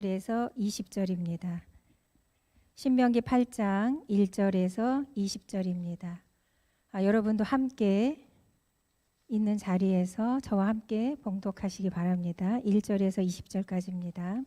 1절에서 20절입니다. 신명기 8장 1절에서 20절입니다. 여러분도 함께 있는 자리에서 저와 함께 봉독하시기 바랍니다. 1절에서 20절까지입니다.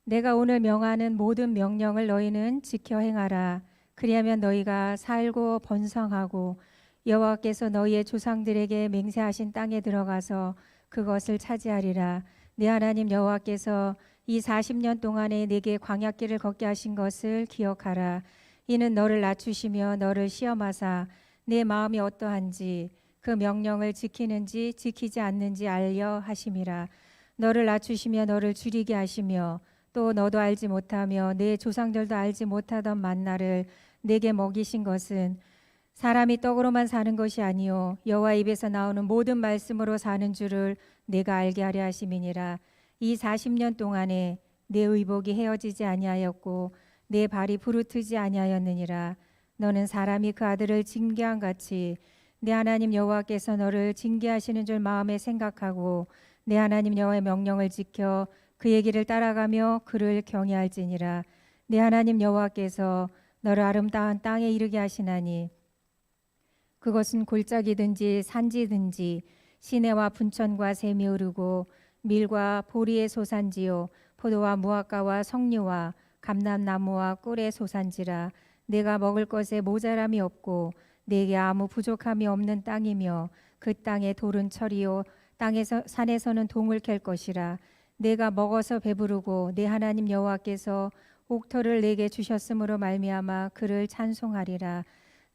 내가 오늘 명하는 모든 명령을 너희는 지켜 행하라. 그리하면 너희가 살고 번성하고 여호와께서 너희의 조상들에게 맹세하신 땅에 들어가서 그것을 차지하리라. 내 하나님 여호와께서 이 40년 동안에 내게 광야길을 걷게 하신 것을 기억하라. 이는 너를 낮추시며 너를 시험하사 내 마음이 어떠한지 그 명령을 지키는지 지키지 않는지 알려 하심이라. 너를 낮추시며 너를 줄이게 하시며 또 너도 알지 못하며 내 조상들도 알지 못하던 만나를 내게 먹이신 것은 사람이 떡으로만 사는 것이 아니요 여호와 입에서 나오는 모든 말씀으로 사는 줄을 내가 알게 하려 하심이니라. 이 40년 동안에 내 의복이 헤어지지 아니하였고 내 발이 부르트지 아니하였느니라. 너는 사람이 그 아들을 징계한 같이 내 하나님 여호와께서 너를 징계하시는 줄 마음에 생각하고 내 하나님 여호와의 명령을 지켜 그의 길을 따라가며 그를 경외할지니라. 내 하나님 여호와께서 너를 아름다운 땅에 이르게 하시나니 그것은 골짜기든지 산지든지 시내와 분천과 샘이 흐르고 밀과 보리의 소산지요 포도와 무화과와 석류와 감람나무와 꿀의 소산지라. 내가 먹을 것에 모자람이 없고 내게 아무 부족함이 없는 땅이며 그 땅의 돌은 철이요 땅에서 산에서는 동을 캘 것이라. 내가 먹어서 배부르고 내 하나님 여호와께서 옥토를 내게 주셨으므로 말미암아 그를 찬송하리라.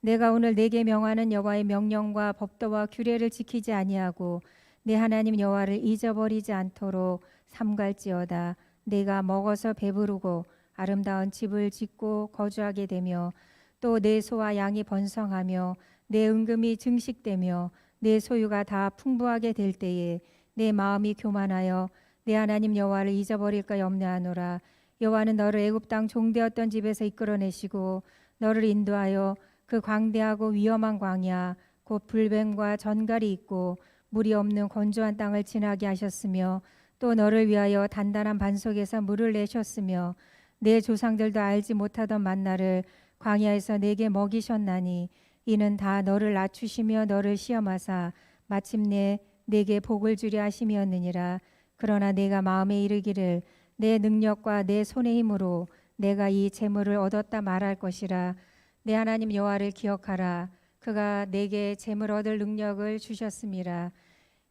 내가 오늘 내게 명하는 여호와의 명령과 법도와 규례를 지키지 아니하고 내 하나님 여호와를 잊어버리지 않도록 삼갈지어다. 내가 먹어서 배부르고 아름다운 집을 짓고 거주하게 되며 또 내 소와 양이 번성하며 내 은금이 증식되며 내 소유가 다 풍부하게 될 때에 내 마음이 교만하여 내 하나님 여호와를 잊어버릴까 염려하노라. 여호와는 너를 애굽 땅 종되었던 집에서 이끌어내시고 너를 인도하여 그 광대하고 위험한 광야 곧 불뱀과 전갈이 있고 물이 없는 건조한 땅을 지나게 하셨으며 또 너를 위하여 단단한 반석에서 물을 내셨으며 내 조상들도 알지 못하던 만나를 광야에서 내게 먹이셨나니 이는 다 너를 낮추시며 너를 시험하사 마침내 내게 복을 주려 하심이었느니라. 그러나 내가 마음에 이르기를 내 능력과 내 손의 힘으로 내가 이 재물을 얻었다 말할 것이라. 내 하나님 여호와를 기억하라. 그가 내게 재물 얻을 능력을 주셨음이라.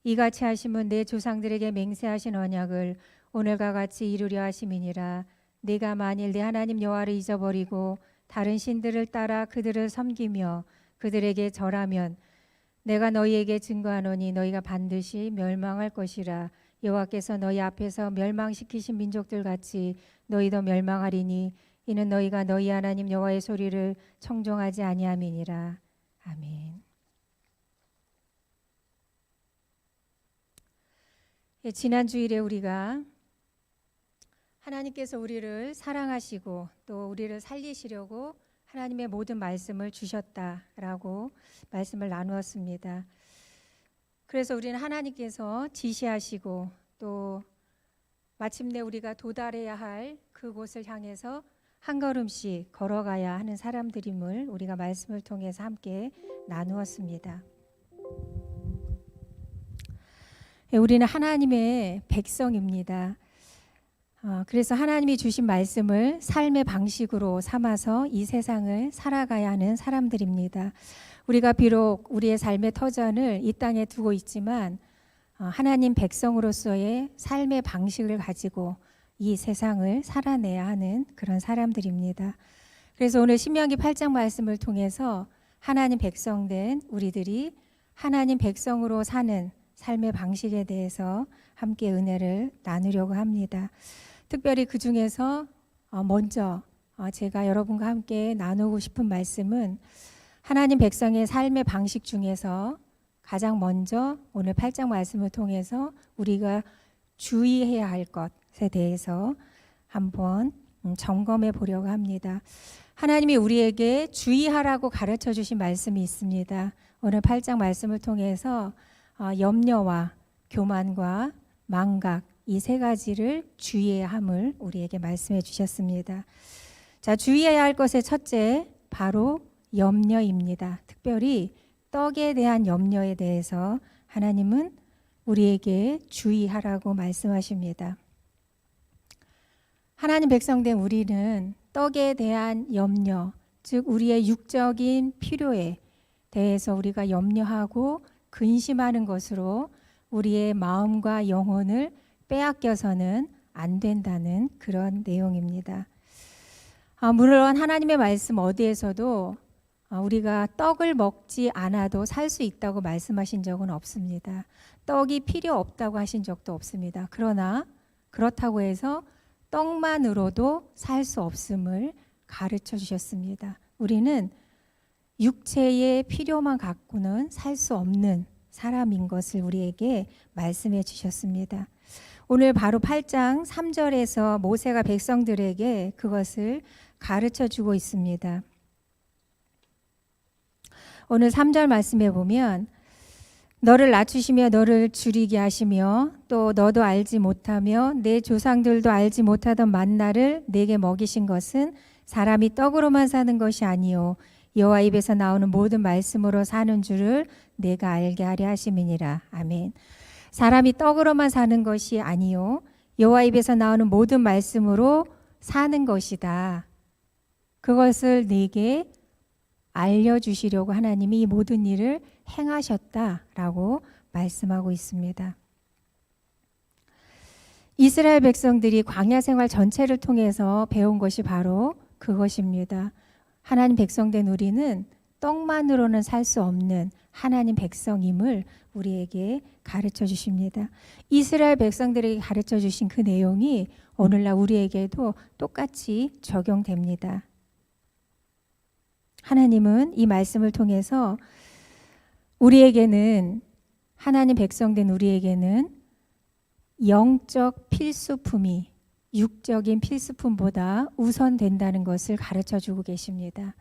이같이 하심은 내 조상들에게 맹세하신 언약을 오늘과 같이 이루려 하심이니라. 내가 만일 내 하나님 여호와를 잊어버리고 다른 신들을 따라 그들을 섬기며 그들에게 절하면 내가 너희에게 증거하노니 너희가 반드시 멸망할 것이라. 여호와께서 너희 앞에서 멸망시키신 민족들 같이 너희도 멸망하리니 이는 너희가 너희 하나님 여호와의 소리를 청종하지 아니함이니라. 아멘. 지난 주일에 우리가 하나님께서 우리를 사랑하시고 또 우리를 살리시려고 하나님의 모든 말씀을 주셨다라고 말씀을 나누었습니다. 그래서 우리는 하나님께서 지시하시고 또 마침내 우리가 도달해야 할 그곳을 향해서 한 걸음씩 걸어가야 하는 사람들임을 우리가 말씀을 통해서 함께 나누었습니다. 우리는 하나님의 백성입니다. 그래서 하나님이 주신 말씀을 삶의 방식으로 삼아서 이 세상을 살아가야 하는 사람들입니다. 우리가 비록 우리의 삶의 터전을 이 땅에 두고 있지만 하나님 백성으로서의 삶의 방식을 가지고 이 세상을 살아내야 하는 그런 사람들입니다. 그래서 오늘 신명기 8장 말씀을 통해서 하나님 백성된 우리들이 하나님 백성으로 사는 삶의 방식에 대해서 함께 은혜를 나누려고 합니다. 특별히 그 중에서 먼저 제가 여러분과 함께 나누고 싶은 말씀은 하나님 백성의 삶의 방식 중에서 가장 먼저 오늘 8장 말씀을 통해서 우리가 주의해야 할 것에 대해서 한번 점검해 보려고 합니다. 하나님이 우리에게 주의하라고 가르쳐 주신 말씀이 있습니다. 오늘 8장 말씀을 통해서 염려와 교만과 망각, 이 세 가지를 주의해야 함을 우리에게 말씀해 주셨습니다. 자, 주의해야 할 것의 첫째, 바로 염려입니다. 특별히 떡에 대한 염려에 대해서 하나님은 우리에게 주의하라고 말씀하십니다. 하나님 백성된 우리는 떡에 대한 염려, 즉 우리의 육적인 필요에 대해서 우리가 염려하고 근심하는 것으로 우리의 마음과 영혼을 빼앗겨서는 안 된다는 그런 내용입니다. 물론 하나님의 말씀 어디에서도 우리가 떡을 먹지 않아도 살 수 있다고 말씀하신 적은 없습니다. 떡이 필요 없다고 하신 적도 없습니다. 그러나 그렇다고 해서 떡만으로도 살 수 없음을 가르쳐 주셨습니다. 우리는 육체의 필요만 갖고는 살 수 없는 사람인 것을 우리에게 말씀해 주셨습니다. 오늘 바로 8장 3절에서 모세가 백성들에게 그것을 가르쳐 주고 있습니다. 오늘 3절 말씀에 보면 너를 낮추시며 너를 줄이게 하시며 또 너도 알지 못하며 내 조상들도 알지 못하던 만나를 내게 먹이신 것은 사람이 떡으로만 사는 것이 아니요 여호와 입에서 나오는 모든 말씀으로 사는 줄을 내가 알게 하려 하심이니라. 아멘. 사람이 떡으로만 사는 것이 아니요 여호와 입에서 나오는 모든 말씀으로 사는 것이다. 그것을 내게 알려주시려고 하나님이 이 모든 일을 행하셨다라고 말씀하고 있습니다. 이스라엘 백성들이 광야 생활 전체를 통해서 배운 것이 바로 그것입니다. 하나님 백성된 우리는 떡만으로는 살 수 없는 하나님 백성임을 우리에게 가르쳐 주십니다. 이스라엘 백성들에게 가르쳐 주신 그 내용이 오늘날 우리에게도 똑같이 적용됩니다. 하나님은 이 말씀을 통해서 우리에게는 하나님 백성된 우리에게는 영적 필수품이 육적인 필수품보다 우선된다는 것을 가르쳐 주고 계십니다.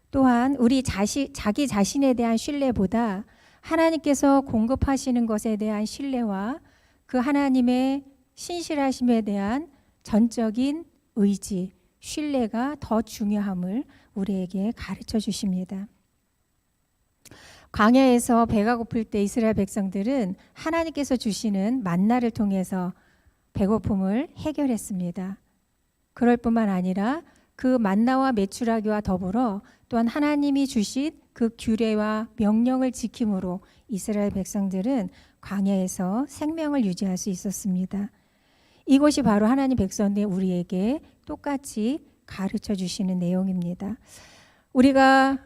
또한 우리 자기 자신에 대한 신뢰보다 하나님께서 공급하시는 것에 대한 신뢰와 그 하나님의 신실하심에 대한 전적인 의지, 신뢰가 더 중요함을 우리에게 가르쳐 주십니다. 광야에서 배가 고플 때 이스라엘 백성들은 하나님께서 주시는 만나를 통해서 배고픔을 해결했습니다. 그럴 뿐만 아니라 그 만나와 메추라기와 더불어 또한 하나님이 주신 그 규례와 명령을 지킴으로 이스라엘 백성들은 광야에서 생명을 유지할 수 있었습니다. 이것이 바로 하나님 백성의 우리에게 똑같이 가르쳐 주시는 내용입니다. 우리가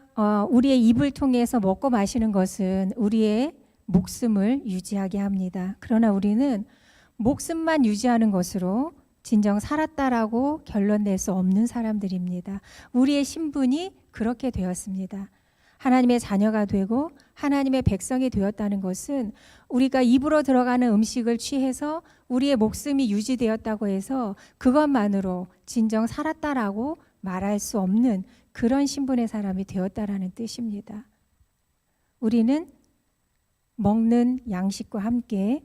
우리의 입을 통해서 먹고 마시는 것은 우리의 목숨을 유지하게 합니다. 그러나 우리는 목숨만 유지하는 것으로 진정 살았다라고 결론 낼 수 없는 사람들입니다. 우리의 신분이 그렇게 되었습니다. 하나님의 자녀가 되고 하나님의 백성이 되었다는 것은 우리가 입으로 들어가는 음식을 취해서 우리의 목숨이 유지되었다고 해서 그것만으로 진정 살았다라고 말할 수 없는 그런 신분의 사람이 되었다라는 뜻입니다. 우리는 먹는 양식과 함께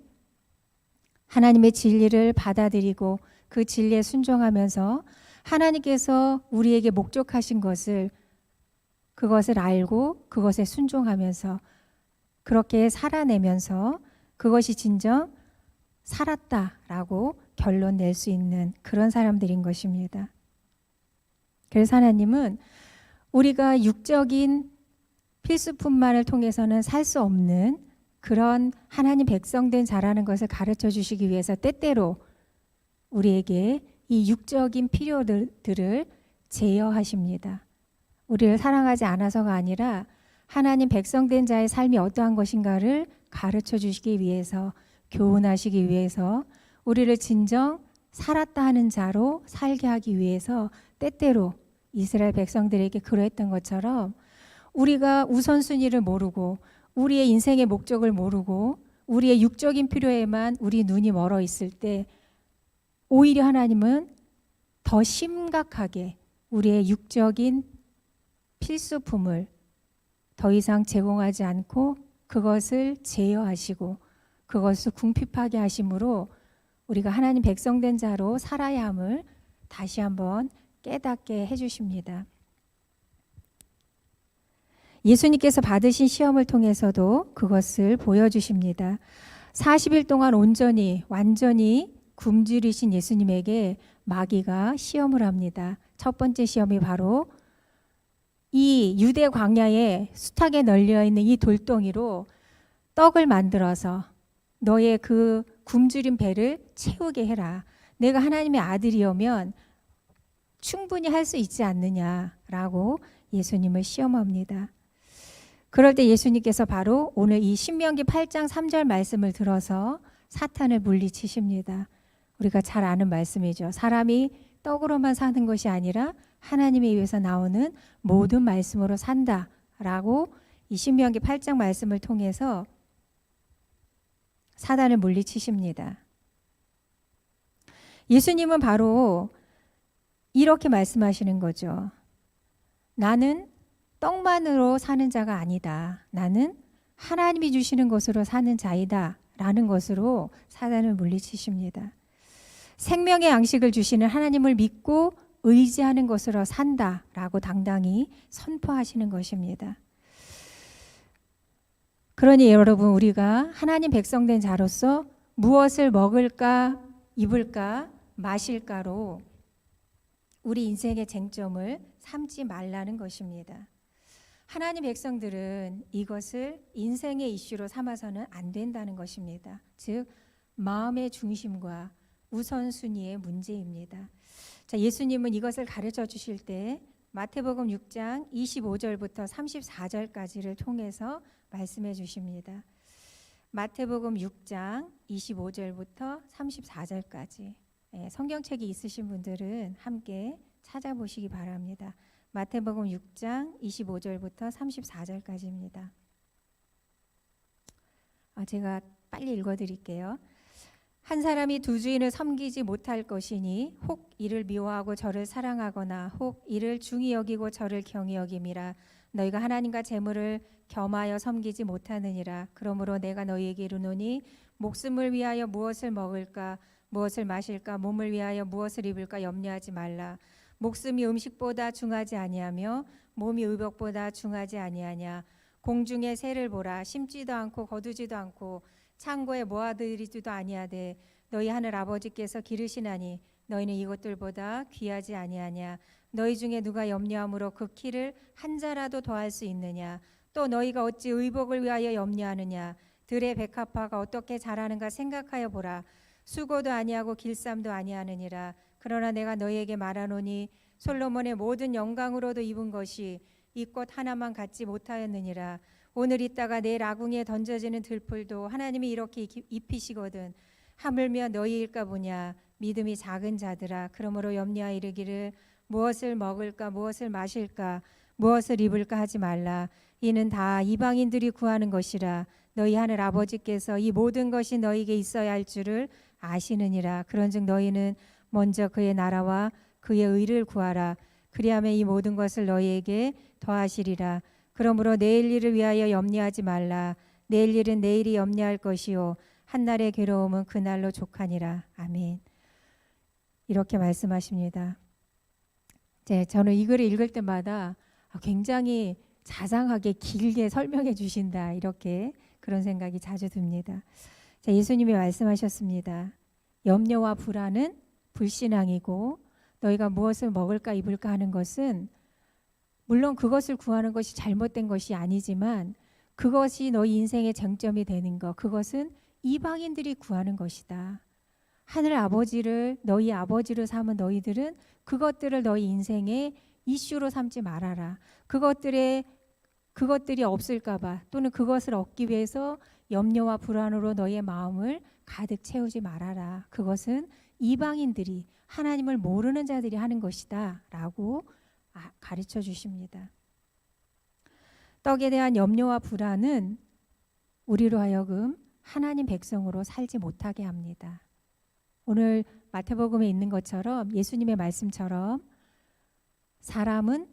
하나님의 진리를 받아들이고 그 진리에 순종하면서 하나님께서 우리에게 목적하신 그것을 알고 그것에 순종하면서 그렇게 살아내면서 그것이 진정 살았다라고 결론 낼 수 있는 그런 사람들인 것입니다. 그래서 하나님은 우리가 육적인 필수품만을 통해서는 살 수 없는 그런 하나님 백성된 자라는 것을 가르쳐 주시기 위해서 때때로 우리에게 이 육적인 필요들을 제어하십니다. 우리를 사랑하지 않아서가 아니라 하나님 백성된 자의 삶이 어떠한 것인가를 가르쳐 주시기 위해서, 교훈하시기 위해서, 우리를 진정 살았다 하는 자로 살게 하기 위해서 때때로 이스라엘 백성들에게 그러했던 것처럼 우리가 우선순위를 모르고 우리의 인생의 목적을 모르고 우리의 육적인 필요에만 우리 눈이 멀어 있을 때 오히려 하나님은 더 심각하게 우리의 육적인 필수품을 더 이상 제공하지 않고 그것을 제어하시고 그것을 궁핍하게 하심으로 우리가 하나님 백성된 자로 살아야 함을 다시 한번 깨닫게 해주십니다. 예수님께서 받으신 시험을 통해서도 그것을 보여주십니다. 40일 동안 온전히 완전히 굶주리신 예수님에게 마귀가 시험을 합니다. 첫 번째 시험이 바로 이 유대 광야에 숱하게 널려 있는 이 돌덩이로 떡을 만들어서 너의 그 굶주린 배를 채우게 해라. 내가 하나님의 아들이오면 충분히 할 수 있지 않느냐라고 예수님을 시험합니다. 그럴 때 예수님께서 바로 오늘 이 신명기 8장 3절 말씀을 들어서 사탄을 물리치십니다. 우리가 잘 아는 말씀이죠. 사람이 떡으로만 사는 것이 아니라 하나님의 입에서 나오는 모든 말씀으로 산다라고 이 신명기 8장 말씀을 통해서 사단을 물리치십니다. 예수님은 바로 이렇게 말씀하시는 거죠. 나는 떡만으로 사는 자가 아니다. 나는 하나님이 주시는 것으로 사는 자이다. 라는 것으로 사단을 물리치십니다. 생명의 양식을 주시는 하나님을 믿고 의지하는 것으로 산다. 라고 당당히 선포하시는 것입니다. 그러니 여러분, 우리가 하나님 백성된 자로서 무엇을 먹을까, 입을까, 마실까로 우리 인생의 쟁점을 삼지 말라는 것입니다. 하나님 백성들은 이것을 인생의 이슈로 삼아서는 안 된다는 것입니다. 즉 마음의 중심과 우선순위의 문제입니다. 자, 예수님은 이것을 가르쳐 주실 때 마태복음 6장 25절부터 34절까지를 통해서 말씀해 주십니다. 마태복음 6장 25절부터 34절까지. 성경책이 있으신 분들은 함께 찾아보시기 바랍니다. 마태복음 6장 25절부터 34절까지입니다. 제가 빨리 읽어드릴게요. 한 사람이 두 주인을 섬기지 못할 것이니 혹 이를 미워하고 저를 사랑하거나 혹 이를 중히 여기고 저를 경히 여김이라. 너희가 하나님과 재물을 겸하여 섬기지 못하느니라. 그러므로 내가 너희에게 이르노니 목숨을 위하여 무엇을 먹을까 무엇을 마실까 몸을 위하여 무엇을 입을까 염려하지 말라. 목숨이 음식보다 중하지 아니하며 몸이 의복보다 중하지 아니하냐. 공중의 새를 보라. 심지도 않고 거두지도 않고 창고에 모아들이지도 아니하되 너희 하늘 아버지께서 기르시나니 너희는 이것들보다 귀하지 아니하냐. 너희 중에 누가 염려함으로 그 키를 한 자라도 더할 수 있느냐. 또 너희가 어찌 의복을 위하여 염려하느냐. 들의 백합화가 어떻게 자라는가 생각하여 보라. 수고도 아니하고 길쌈도 아니하느니라. 그러나 내가 너희에게 말하노니 솔로몬의 모든 영광으로도 입은 것이 이 꽃 하나만 갖지 못하였느니라. 오늘 있다가 내일 아궁이에 던져지는 들풀도 하나님이 이렇게 입히시거든. 하물며 너희일까 보냐. 믿음이 작은 자들아. 그러므로 염려하여 이르기를 무엇을 먹을까 무엇을 마실까 무엇을 입을까 하지 말라. 이는 다 이방인들이 구하는 것이라. 너희 하늘 아버지께서 이 모든 것이 너희에게 있어야 할 줄을 아시느니라. 그런즉 너희는 먼저 그의 나라와 그의 의를 구하라. 그리하면 이 모든 것을 너희에게 더하시리라. 그러므로 내일 일을 위하여 염려하지 말라. 내일 일은 내일이 염려할 것이요 한날의 괴로움은 그날로 족하니라. 아멘. 이렇게 말씀하십니다. 저는 이 글을 읽을 때마다 굉장히 자상하게 길게 설명해 주신다. 이렇게 그런 생각이 자주 듭니다. 예수님이 말씀하셨습니다. 염려와 불안은 불신앙이고 너희가 무엇을 먹을까 입을까 하는 것은 물론 그것을 구하는 것이 잘못된 것이 아니지만 그것이 너희 인생의 쟁점이 되는 것, 그것은 이방인들이 구하는 것이다. 하늘 아버지를 너희 아버지로 삼은 너희들은 그것들을 너희 인생의 이슈로 삼지 말아라. 그것들이 없을까 봐 또는 그것을 얻기 위해서 염려와 불안으로 너희의 마음을 가득 채우지 말아라. 그것은 이방인들이 하나님을 모르는 자들이 하는 것이다 라고 가르쳐 주십니다. 떡에 대한 염려와 불안은 우리로 하여금 하나님 백성으로 살지 못하게 합니다. 오늘 마태복음에 있는 것처럼 예수님의 말씀처럼 사람은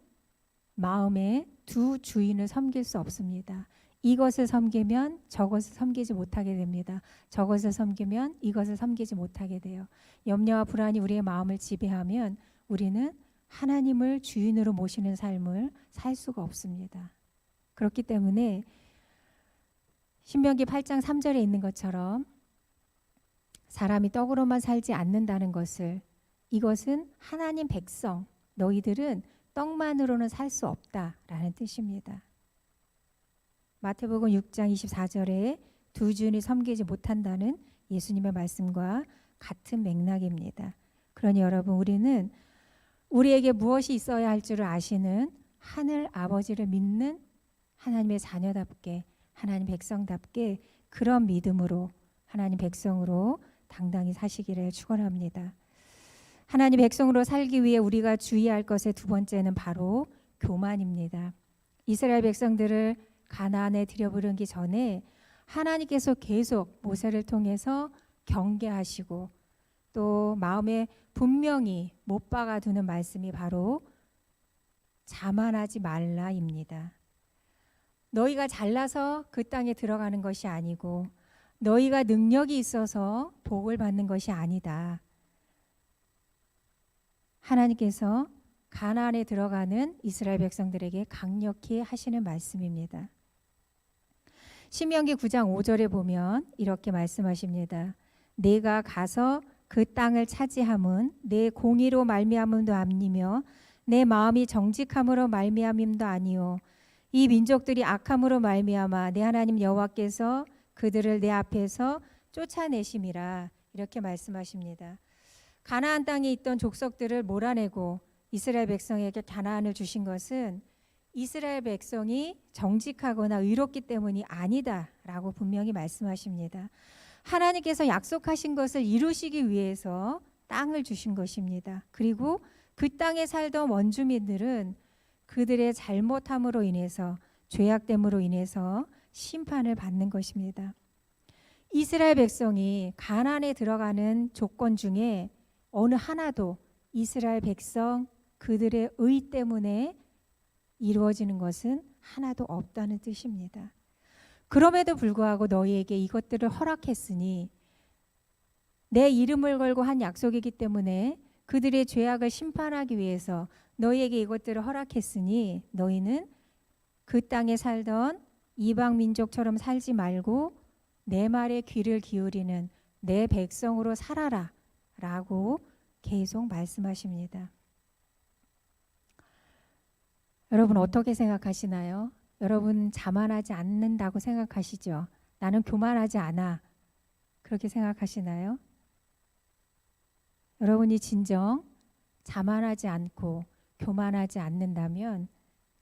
마음에 두 주인을 섬길 수 없습니다. 이것을 섬기면 저것을 섬기지 못하게 됩니다. 저것을 섬기면 이것을 섬기지 못하게 돼요. 염려와 불안이 우리의 마음을 지배하면 우리는 하나님을 주인으로 모시는 삶을 살 수가 없습니다. 그렇기 때문에 신명기 8장 3절에 있는 것처럼 사람이 떡으로만 살지 않는다는 것을, 이것은 하나님 백성, 너희들은 떡만으로는 살 수 없다라는 뜻입니다. 마태복음 6장 24절에 두 주인을 섬기지 못한다는 예수님의 말씀과 같은 맥락입니다. 그러니 여러분, 우리는 우리에게 무엇이 있어야 할 줄을 아시는 하늘 아버지를 믿는 하나님의 자녀답게, 하나님 백성답게 그런 믿음으로 하나님 백성으로 당당히 사시기를 축원합니다. 하나님 백성으로 살기 위해 우리가 주의할 것의 두 번째는 바로 교만입니다. 이스라엘 백성들을 가나안에 들여부르기 전에 하나님께서 계속 모세를 통해서 경계하시고 또 마음에 분명히 못 박아두는 말씀이 바로 자만하지 말라입니다. 너희가 잘나서 그 땅에 들어가는 것이 아니고 너희가 능력이 있어서 복을 받는 것이 아니다. 하나님께서 가나안에 들어가는 이스라엘 백성들에게 강력히 하시는 말씀입니다. 신명기 9장 5절에 보면 이렇게 말씀하십니다. 내가 가서 그 땅을 차지함은 내 공의로 말미암음도 아니며 내 마음이 정직함으로 말미암음도 아니요 이 민족들이 악함으로 말미암아 내 하나님 여호와께서 그들을 내 앞에서 쫓아내심이라. 이렇게 말씀하십니다. 가나안 땅에 있던 족속들을 몰아내고 이스라엘 백성에게 가나안을 주신 것은 이스라엘 백성이 정직하거나 의롭기 때문이 아니다라고 분명히 말씀하십니다. 하나님께서 약속하신 것을 이루시기 위해서 땅을 주신 것입니다. 그리고 그 땅에 살던 원주민들은 그들의 잘못함으로 인해서, 죄악됨으로 인해서 심판을 받는 것입니다. 이스라엘 백성이 가나안에 들어가는 조건 중에 어느 하나도 이스라엘 백성 그들의 의 때문에 이루어지는 것은 하나도 없다는 뜻입니다. 그럼에도 불구하고 너희에게 이것들을 허락했으니 내 이름을 걸고 한 약속이기 때문에 그들의 죄악을 심판하기 위해서 너희에게 이것들을 허락했으니 너희는 그 땅에 살던 이방 민족처럼 살지 말고 내 말에 귀를 기울이는 내 백성으로 살아라 라고 계속 말씀하십니다. 여러분 어떻게 생각하시나요? 여러분 자만하지 않는다고 생각하시죠? 나는 교만하지 않아. 그렇게 생각하시나요? 여러분이 진정 자만하지 않고 교만하지 않는다면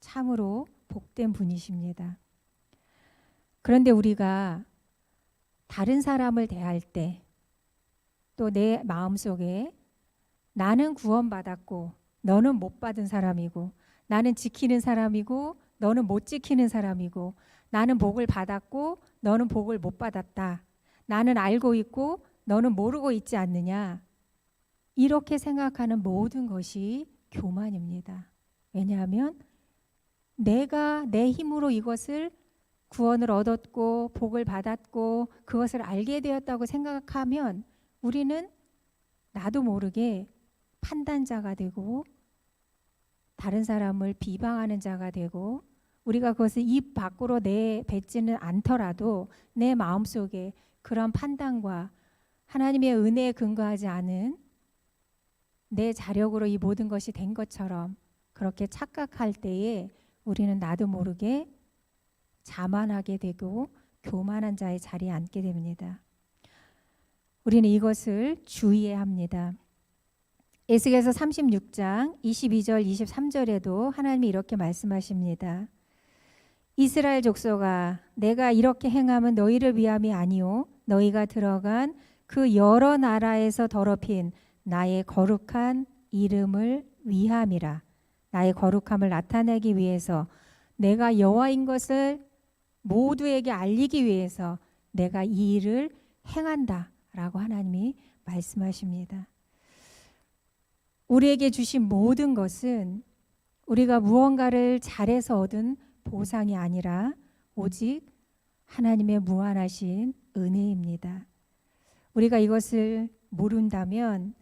참으로 복된 분이십니다. 그런데 우리가 다른 사람을 대할 때 또 내 마음속에 나는 구원받았고 너는 못 받은 사람이고 나는 지키는 사람이고 너는 못 지키는 사람이고 나는 복을 받았고 너는 복을 못 받았다. 나는 알고 있고 너는 모르고 있지 않느냐. 이렇게 생각하는 모든 것이 교만입니다. 왜냐하면 내가 내 힘으로 이것을 구원을 얻었고 복을 받았고 그것을 알게 되었다고 생각하면 우리는 나도 모르게 판단자가 되고 다른 사람을 비방하는 자가 되고 우리가 그것을 입 밖으로 내뱉지는 않더라도 내 마음속에 그런 판단과 하나님의 은혜에 근거하지 않은 내 자력으로 이 모든 것이 된 것처럼 그렇게 착각할 때에 우리는 나도 모르게 자만하게 되고 교만한 자의 자리에 앉게 됩니다. 우리는 이것을 주의해야 합니다. 에스겔서 36장 22절 23절에도 하나님이 이렇게 말씀하십니다. 이스라엘 족속아 내가 이렇게 행함은 너희를 위함이 아니요 너희가 들어간 그 여러 나라에서 더럽힌 나의 거룩한 이름을 위함이라. 나의 거룩함을 나타내기 위해서 내가 여호와인 것을 모두에게 알리기 위해서 내가 이 일을 행한다 라고 하나님이 말씀하십니다. 우리에게 주신 모든 것은 우리가 무언가를 잘해서 얻은 보상이 아니라 오직 하나님의 무한하신 은혜입니다. 우리가 이것을 모르면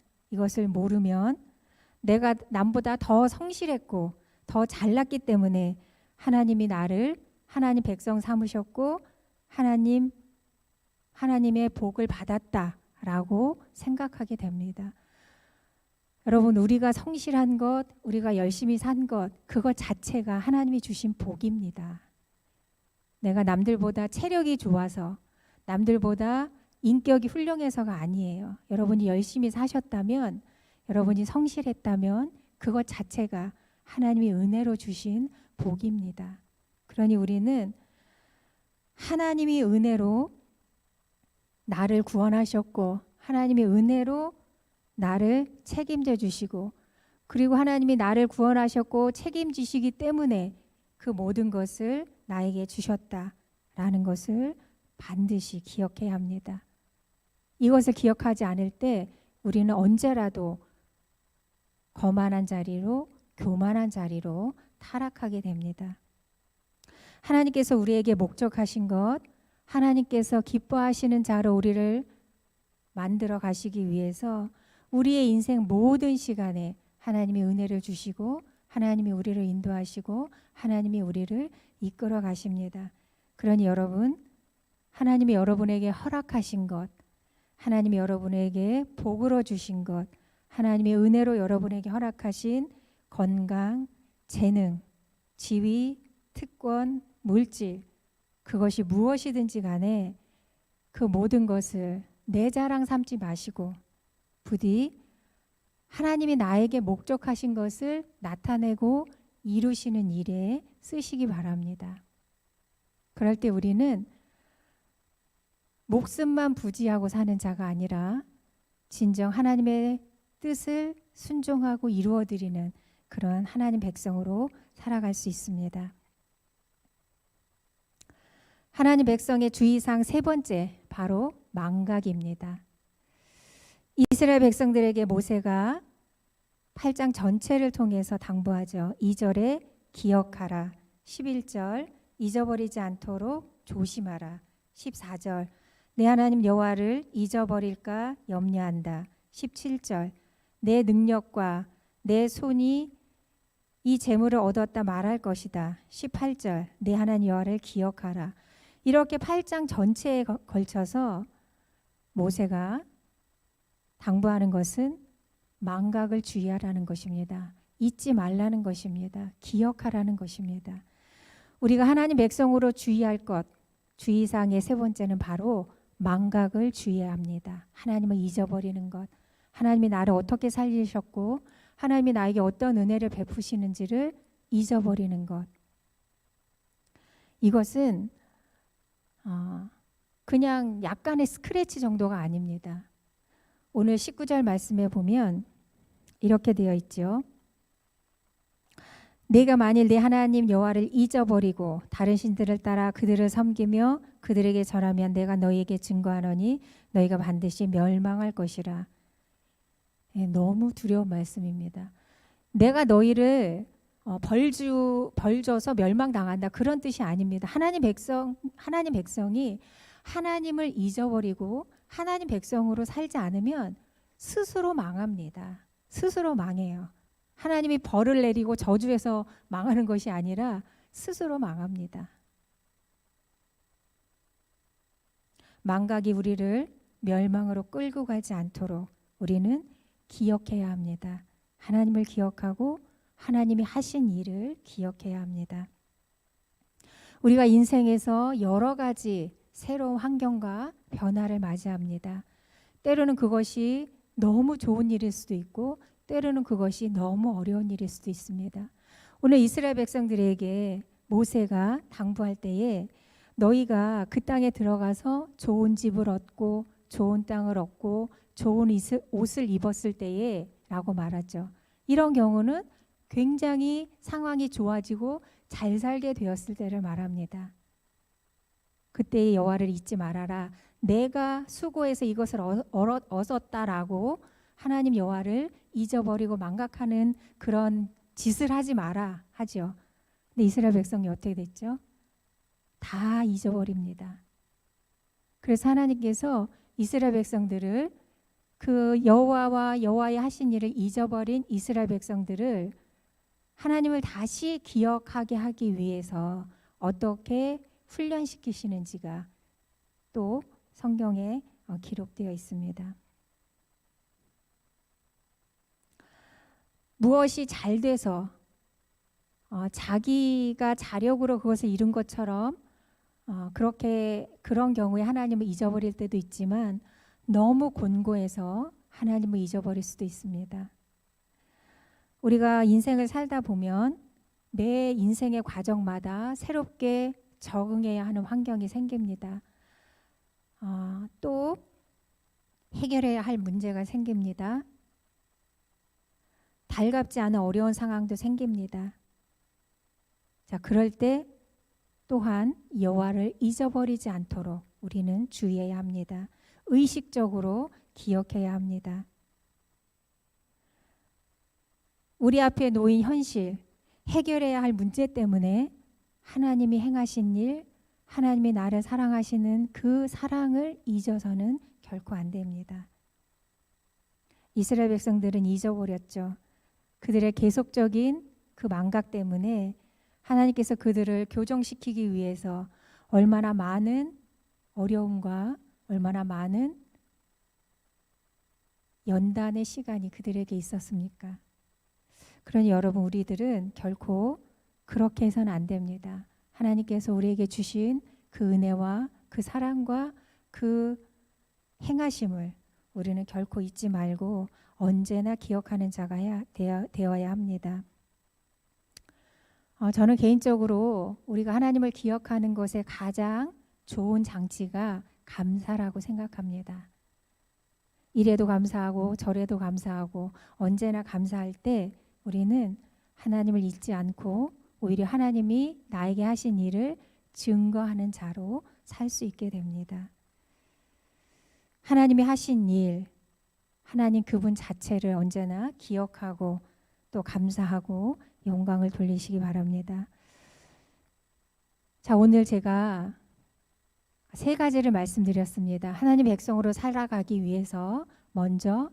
내가 남보다 더 성실했고 더 잘났기 때문에 하나님이 나를 하나님 백성 삼으셨고 하나님의 복을 받았다라고 생각하게 됩니다. 여러분, 우리가 성실한 것, 우리가 열심히 산 것, 그것 자체가 하나님이 주신 복입니다. 내가 남들보다 체력이 좋아서, 남들보다 인격이 훌륭해서가 아니에요. 여러분이 열심히 사셨다면, 여러분이 성실했다면 그것 자체가 하나님이 은혜로 주신 복입니다. 그러니 우리는 하나님이 은혜로 나를 구원하셨고, 하나님이 은혜로 나를 책임져 주시고, 그리고 하나님이 나를 구원하셨고 책임지시기 때문에 그 모든 것을 나에게 주셨다라는 것을 반드시 기억해야 합니다. 이것을 기억하지 않을 때 우리는 언제라도 거만한 자리로, 교만한 자리로 타락하게 됩니다. 하나님께서 우리에게 목적하신 것, 하나님께서 기뻐하시는 자로 우리를 만들어 가시기 위해서 우리의 인생 모든 시간에 하나님이 은혜를 주시고, 하나님이 우리를 인도하시고, 하나님이 우리를 이끌어 가십니다. 그러니 여러분, 하나님이 여러분에게 허락하신 것, 하나님이 여러분에게 복으로 주신 것, 하나님의 은혜로 여러분에게 허락하신 건강, 재능, 지위, 특권, 물질, 그것이 무엇이든지 간에 그 모든 것을 내 자랑 삼지 마시고 부디 하나님이 나에게 목적하신 것을 나타내고 이루시는 일에 쓰시기 바랍니다. 그럴 때 우리는 목숨만 부지하고 사는 자가 아니라 진정 하나님의 뜻을 순종하고 이루어드리는 그런 하나님 백성으로 살아갈 수 있습니다. 하나님 백성의 주의사항 세 번째, 바로 망각입니다. 이스라엘 백성들에게 모세가 8장 전체를 통해서 당부하죠. 2절에 기억하라, 11절 잊어버리지 않도록 조심하라, 14절 내 하나님 여호와를 잊어버릴까 염려한다, 17절 내 능력과 내 손이 이 재물을 얻었다 말할 것이다, 18절 내 하나님 여호와를 기억하라. 이렇게 8장 전체에 걸쳐서 모세가 당부하는 것은 망각을 주의하라는 것입니다. 잊지 말라는 것입니다. 기억하라는 것입니다. 우리가 하나님 백성으로 주의할 것, 주의사항의 세 번째는 바로 망각을 주의해야 합니다. 하나님을 잊어버리는 것, 하나님이 나를 어떻게 살리셨고 하나님이 나에게 어떤 은혜를 베푸시는지를 잊어버리는 것. 이것은 그냥 약간의 스크래치 정도가 아닙니다. 오늘 19절 말씀에 보면 이렇게 되어 있죠. 내가 만일 내 하나님 여호와를 잊어버리고 다른 신들을 따라 그들을 섬기며 그들에게 절하면 내가 너희에게 증거하노니 너희가 반드시 멸망할 것이라. 너무 두려운 말씀입니다. 내가 너희를 벌줘서 멸망당한다, 그런 뜻이 아닙니다. 하나님 백성이 하나님을 잊어버리고 하나님 백성으로 살지 않으면 스스로 망합니다. 스스로 망해요. 하나님이 벌을 내리고 저주해서 망하는 것이 아니라 스스로 망합니다. 망각이 우리를 멸망으로 끌고 가지 않도록 우리는 기억해야 합니다. 하나님을 기억하고 하나님이 하신 일을 기억해야 합니다. 우리가 인생에서 여러 가지 새로운 환경과 변화를 맞이합니다. 때로는 그것이 너무 좋은 일일 수도 있고 때로는 그것이 너무 어려운 일일 수도 있습니다. 오늘 이스라엘 백성들에게 모세가 당부할 때에 너희가 그 땅에 들어가서 좋은 집을 얻고 좋은 땅을 얻고 좋은 옷을 입었을 때에 라고 말하죠. 이런 경우는 굉장히 상황이 좋아지고 잘 살게 되었을 때를 말합니다. 그때의 여호와를 잊지 말아라. 내가 수고해서 이것을 얻었다라고 하나님 여호와를 잊어버리고 망각하는 그런 짓을 하지 마라 하죠. 근데 이스라엘 백성이 어떻게 됐죠? 다 잊어버립니다. 그래서 하나님께서 이스라엘 백성들을 그 여호와와 여호와의 하신 일을 잊어버린 이스라엘 백성들을 하나님을 다시 기억하게 하기 위해서 어떻게 훈련시키시는지가 또 성경에 기록되어 있습니다. 무엇이 잘 돼서 자기가 자력으로 그것을 이룬 것처럼 그런 경우에 하나님을 잊어버릴 때도 있지만 너무 곤고해서 하나님을 잊어버릴 수도 있습니다. 우리가 인생을 살다 보면 매 인생의 과정마다 새롭게 적응해야 하는 환경이 생깁니다. 또 해결해야 할 문제가 생깁니다. 달갑지 않은 어려운 상황도 생깁니다. 자, 그럴 때 또한 여호와를 잊어버리지 않도록 우리는 주의해야 합니다. 의식적으로 기억해야 합니다. 우리 앞에 놓인 현실, 해결해야 할 문제 때문에 하나님이 행하신 일, 하나님이 나를 사랑하시는 그 사랑을 잊어서는 결코 안 됩니다. 이스라엘 백성들은 잊어버렸죠. 그들의 계속적인 그 망각 때문에 하나님께서 그들을 교정시키기 위해서 얼마나 많은 어려움과 얼마나 많은 연단의 시간이 그들에게 있었습니까? 그러니 여러분, 우리들은 결코 그렇게 해서는 안 됩니다. 하나님께서 우리에게 주신 그 은혜와 그 사랑과 그 행하심을 우리는 결코 잊지 말고 언제나 기억하는 자가 되어야 합니다. 저는 개인적으로 우리가 하나님을 기억하는 것에 가장 좋은 장치가 감사라고 생각합니다. 이래도 감사하고 저래도 감사하고 언제나 감사할 때 우리는 하나님을 잊지 않고 오히려 하나님이 나에게 하신 일을 증거하는 자로 살 수 있게 됩니다. 하나님이 하신 일, 하나님 그분 자체를 언제나 기억하고 또 감사하고 영광을 돌리시기 바랍니다. 자, 오늘 제가 3가지를 말씀드렸습니다. 하나님 백성으로 살아가기 위해서 먼저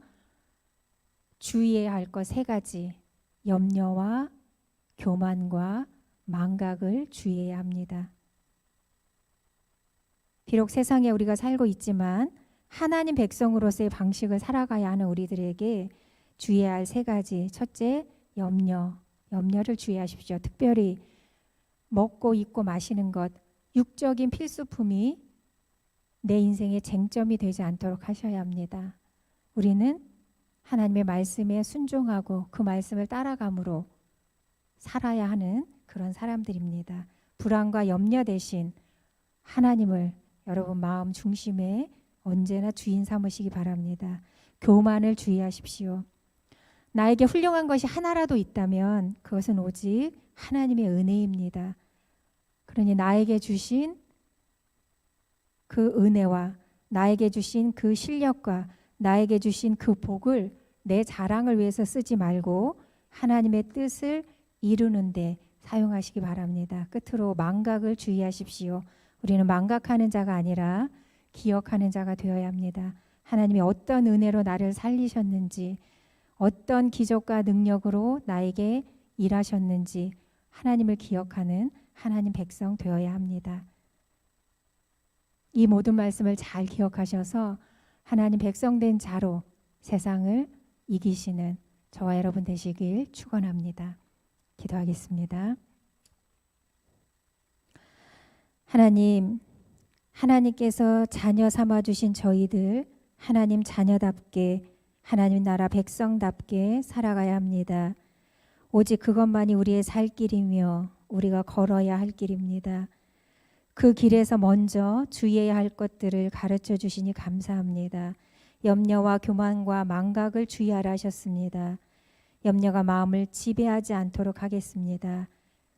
주의해야 할 것 3가지, 염려와 교만과 망각을 주의해야 합니다. 비록 세상에 우리가 살고 있지만 하나님 백성으로서의 방식을 살아가야 하는 우리들에게 주의해야 할 3가지. 첫째, 염려를 주의하십시오. 특별히 먹고 입고 마시는 것, 육적인 필수품이 내 인생의 쟁점이 되지 않도록 하셔야 합니다. 우리는 하나님의 말씀에 순종하고 그 말씀을 따라감으로 살아야 하는 그런 사람들입니다. 불안과 염려 대신 하나님을 여러분 마음 중심에 언제나 주인 삼으시기 바랍니다. 교만을 주의하십시오. 나에게 훌륭한 것이 하나라도 있다면 그것은 오직 하나님의 은혜입니다. 그러니 나에게 주신 그 은혜와 나에게 주신 그 실력과 나에게 주신 그 복을 내 자랑을 위해서 쓰지 말고 하나님의 뜻을 이루는 데 사용하시기 바랍니다. 끝으로 망각을 주의하십시오. 우리는 망각하는 자가 아니라 기억하는 자가 되어야 합니다. 하나님이 어떤 은혜로 나를 살리셨는지, 어떤 기적과 능력으로 나에게 일하셨는지 하나님을 기억하는 하나님 백성 되어야 합니다. 이 모든 말씀을 잘 기억하셔서 하나님 백성 된 자로 세상을 이기시는 저와 여러분 되시길 축원합니다. 기도하겠습니다. 하나님께서 자녀 삼아 주신 저희들 하나님 자녀답게 하나님 나라 백성답게 살아가야 합니다. 오직 그것만이 우리의 살 길이며 우리가 걸어야 할 길입니다. 그 길에서 먼저 주의해야 할 것들을 가르쳐 주시니 감사합니다. 염려와 교만과 망각을 주의하라 하셨습니다. 염려가 마음을 지배하지 않도록 하겠습니다.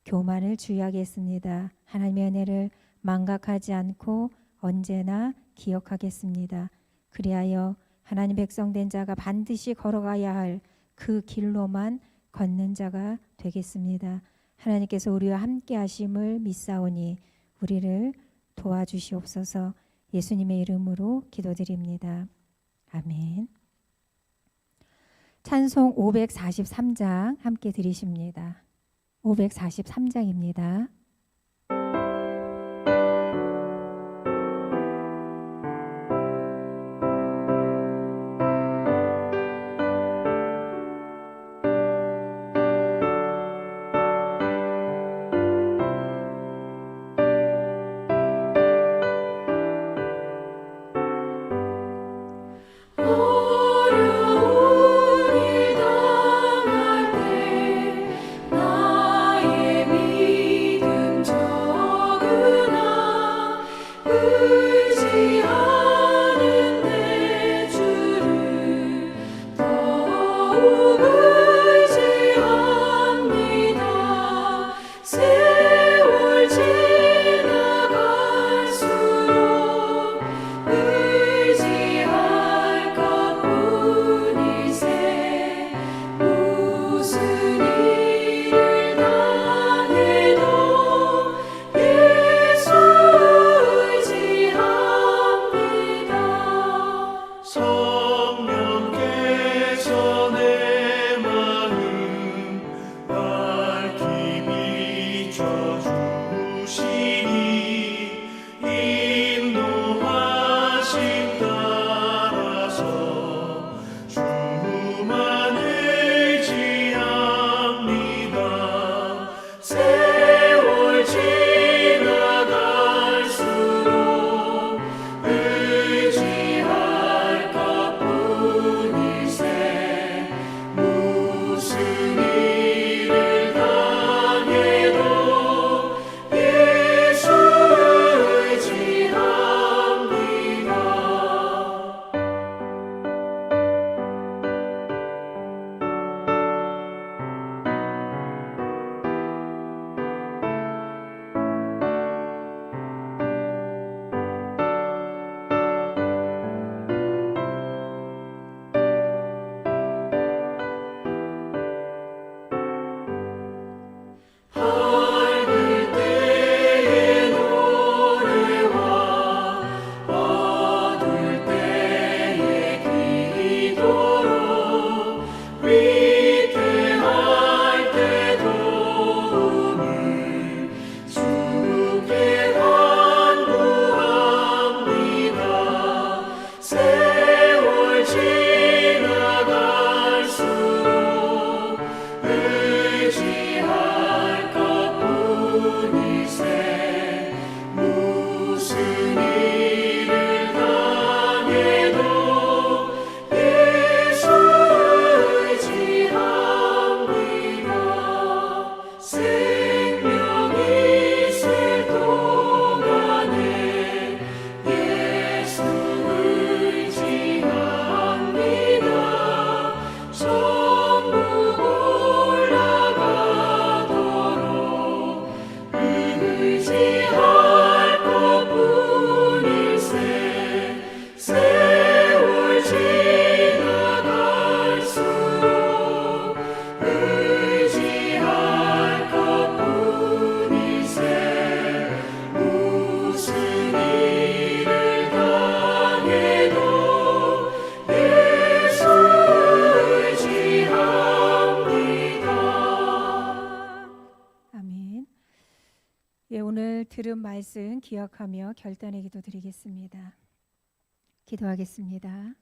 교만을 주의하겠습니다. 하나님의 은혜를 망각하지 않고 언제나 기억하겠습니다. 그리하여 하나님 백성 된 자가 반드시 걸어가야 할 그 길로만 걷는 자가 되겠습니다. 하나님께서 우리와 함께 하심을 믿사오니 우리를 도와주시옵소서. 예수님의 이름으로 기도드립니다. 아멘. 찬송 543장 함께 드리십니다. 543장입니다. 들은 말씀 기억하며 결단의 기도 드리겠습니다. 기도하겠습니다.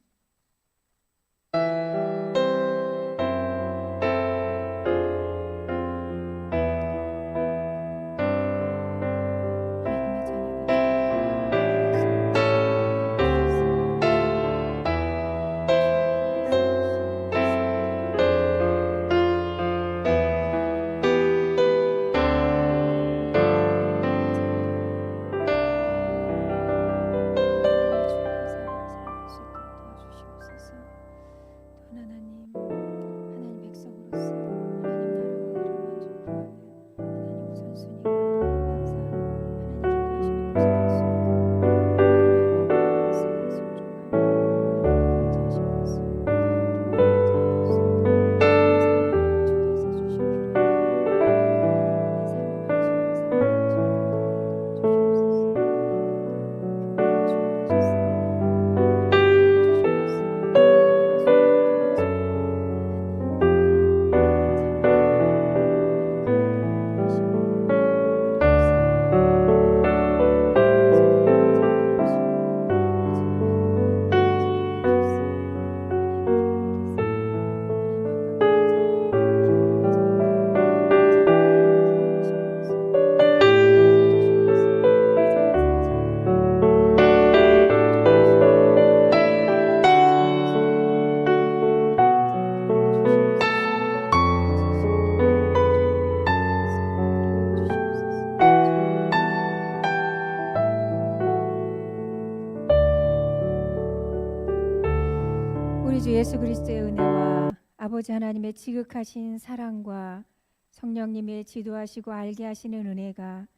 우리 주 예수 그리스도의 은혜와 아버지 하나님의 지극하신 사랑과 성령님의 지도하시고 알게 하시는 은혜가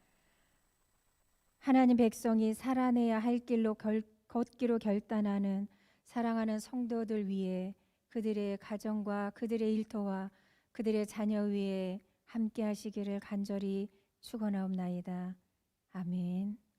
하나님 백성이 살아내야 할 길로 걷기로 결단하는 사랑하는 성도들 위해 그들의 가정과 그들의 일터와 그들의 자녀 위에 함께 하시기를 간절히 축원하옵나이다. 아멘.